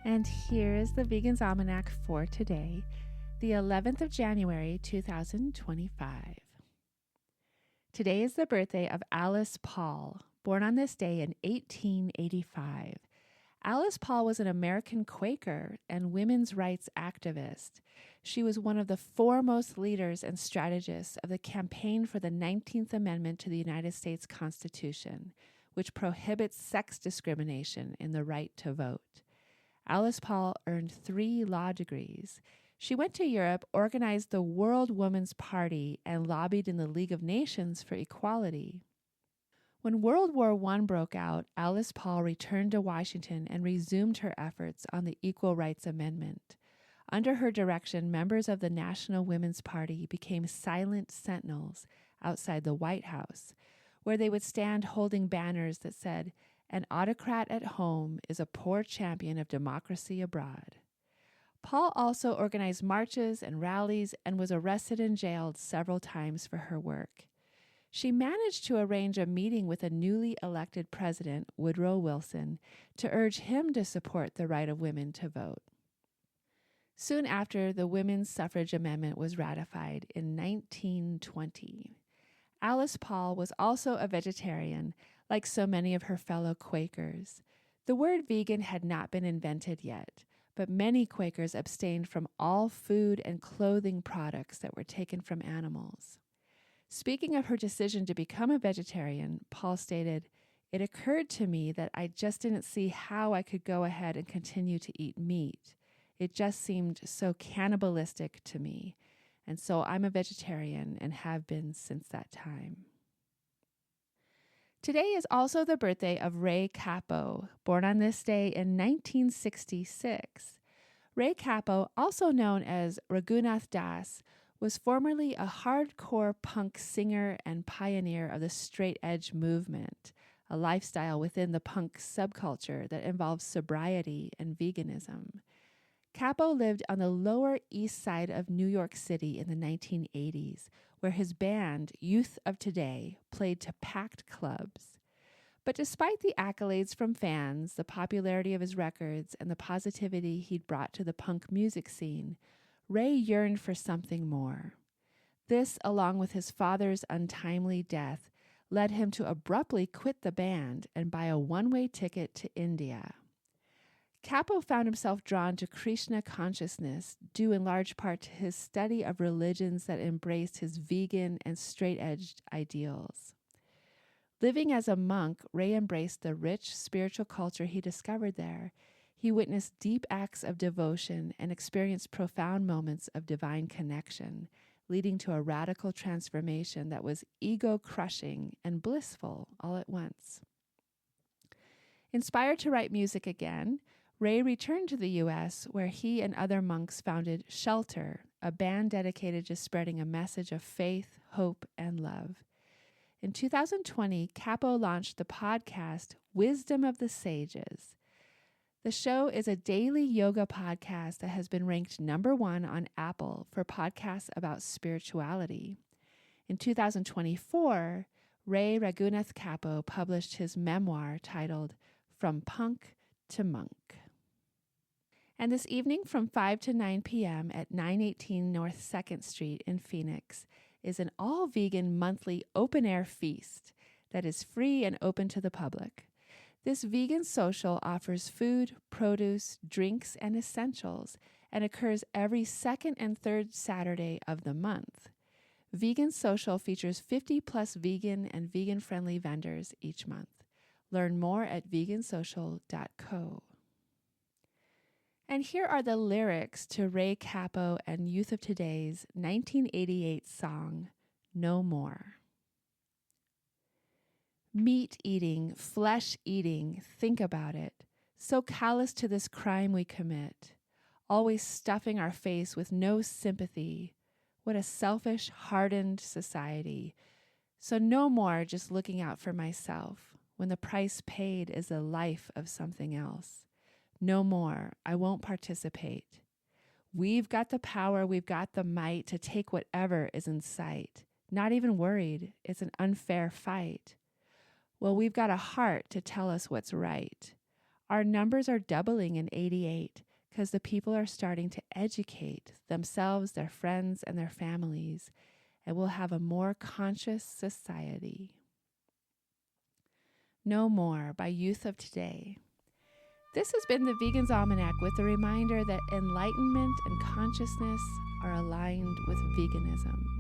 And here is the Vegan's Almanac for today, the 11th of January, 2025. Today is the birthday of Alice Paul, born on this day in 1885. Alice Paul was an American Quaker and women's rights activist. She was one of the foremost leaders and strategists of the campaign for the 19th Amendment to the United States Constitution, which prohibits sex discrimination in the right to vote. Alice Paul earned 3 law degrees. She went to Europe, organized the World Women's Party, and lobbied in the League of Nations for equality. When World War I broke out, Alice Paul returned to Washington and resumed her efforts on the Equal Rights Amendment. Under her direction, members of the National Women's Party became silent sentinels outside the White House, where they would stand holding banners that said, "An autocrat at home is a poor champion of democracy abroad." Paul also organized marches and rallies and was arrested and jailed several times for her work. She managed to arrange a meeting with a newly elected president, Woodrow Wilson, to urge him to support the right of women to vote. Soon after, the Women's Suffrage Amendment was ratified in 1920. Alice Paul was also a vegetarian, like so many of her fellow Quakers. The word vegan had not been invented yet, but many Quakers abstained from all food and clothing products that were taken from animals. Speaking of her decision to become a vegetarian, Paul stated, "It occurred to me that I just didn't see how I could go ahead and continue to eat meat. It just seemed so cannibalistic to me. And so I'm a vegetarian and have been since that time." Today is also the birthday of Ray Cappo, born on this day in 1966. Ray Cappo, also known as Raghunath Das, was formerly a hardcore punk singer and pioneer of the straight edge movement, a lifestyle within the punk subculture that involves sobriety and veganism. Cappo lived on the Lower East Side of New York City in the 1980s, where his band, Youth of Today, played to packed clubs. But despite the accolades from fans, the popularity of his records, and the positivity he'd brought to the punk music scene, Ray yearned for something more. This, along with his father's untimely death, led him to abruptly quit the band and buy a one-way ticket to India. Cappo found himself drawn to Krishna consciousness, due in large part to his study of religions that embraced his vegan and straight-edged ideals. Living as a monk, Ray embraced the rich spiritual culture he discovered there. He witnessed deep acts of devotion and experienced profound moments of divine connection, leading to a radical transformation that was ego-crushing and blissful all at once. Inspired to write music again, Ray returned to the U.S., where he and other monks founded Shelter, a band dedicated to spreading a message of faith, hope, and love. In 2020, Cappo launched the podcast Wisdom of the Sages. The show is a daily yoga podcast that has been ranked #1 on Apple for podcasts about spirituality. In 2024, Ray Raghunath Cappo published his memoir titled From Punk to Monk. And this evening from 5 to 9 p.m. at 918 North 2nd Street in Phoenix is an all-vegan monthly open-air feast that is free and open to the public. This vegan social offers food, produce, drinks, and essentials and occurs every second and third Saturday of the month. Vegan Social features 50-plus vegan and vegan-friendly vendors each month. Learn more at vegansocial.co. And here are the lyrics to Ray Cappo and Youth of Today's 1988 song, No More. Meat eating, flesh eating, think about it. So callous to this crime we commit. Always stuffing our face with no sympathy. What a selfish, hardened society. So no more just looking out for myself when the price paid is the life of something else. No more, I won't participate. We've got the power, we've got the might to take whatever is in sight. Not even worried, it's an unfair fight. Well, we've got a heart to tell us what's right. Our numbers are doubling in 88 because the people are starting to educate themselves, their friends, and their families, and we'll have a more conscious society. No More by Youth of Today. This has been the Vegan's Almanac with a reminder that enlightenment and consciousness are aligned with veganism.